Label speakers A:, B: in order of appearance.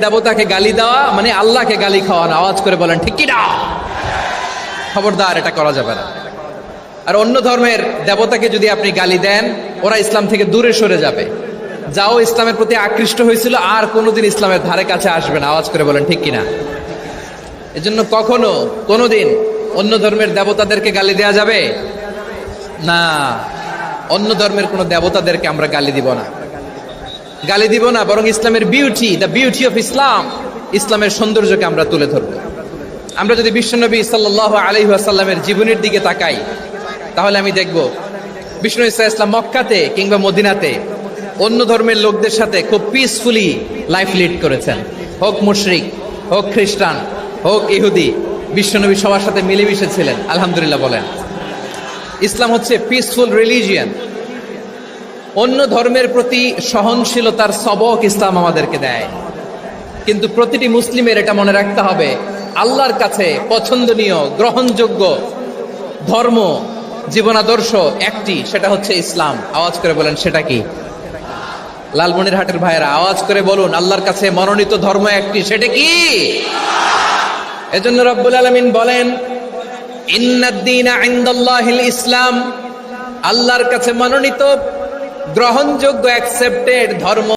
A: দেবতাকে গালি দেওয়া মানে আল্লাহকে গালি খাওয়ানো। আওয়াজ করে বলেন ঠিক কি না? খবরদার, এটা করা যাবে না। আর অন্য ধর্মের দেবতাকে যদি আপনি গালি দেন, ওরা ইসলাম থেকে দূরে সরে যাবে। যাও ইসলামের প্রতি আকৃষ্ট হয়েছিল আর কোনোদিন ইসলামের ধারে কাছে আসবে না। আওয়াজ করে বলেন ঠিক কিনা? এজন্য কখনো কোনোদিন অন্য ধর্মের দেবতাদেরকে গালি দেয়া যাবে না। অন্য ধর্মের কোনো দেবতাদেরকে আমরা গালি দিব না, গালি দিব না, বরং ইসলামের beauty, the beauty of Islam, ইসলামের সৌন্দর্যকে আমরা তুলে ধরব। আমরা যদি বিশ্বনবী সাল্লাল্লাহু আলাইহি ওয়াসাল্লামের জীবনের দিকে তাকাই, তাহলে আমি দেখব বিষ্ণু ইসলাম মক্কাতে কিংবা মদিনাতে অন্য ধর্মের লোকদের সাথে খুব পিসফুলি লাইফ লিড করেছেন। হোক মুশরিক, হোক খ্রিস্টান, হোক ইহুদি, বিশ্বনবী সবার সাথে মিলেমিশে ছিলেন। আলহামদুলিল্লাহ বলেন। ইসলাম হচ্ছে পিসফুল রিলিজিয়ান। অন্য ধর্মের প্রতি সহনশীলতার সবক ইসলাম আমাদেরকে দেয়। কিন্তু প্রতিটি মুসলিমের এটা মনে রাখতে হবে, আল্লাহর কাছে পছন্দনীয় গ্রহণযোগ্য ধর্ম, জীবনাদর্শ একটি, সেটা হচ্ছে ইসলাম। আওয়াজ করে বলেন সেটা কি? লালমনিরহাটের ভাইয়েরা আওয়াজ করে বলুন, আল্লাহর কাছে মনোনীত ধর্ম একটি, সেটা কি? এজন্য রব্বুল আলামিন বলেন, ইন্নাদ-দীনা ইনদাল্লাহিল ইসলাম, আল্লাহর কাছে মনোনীত গ্রহণযোগ্য অ্যাকসেপ্টেড ধর্ম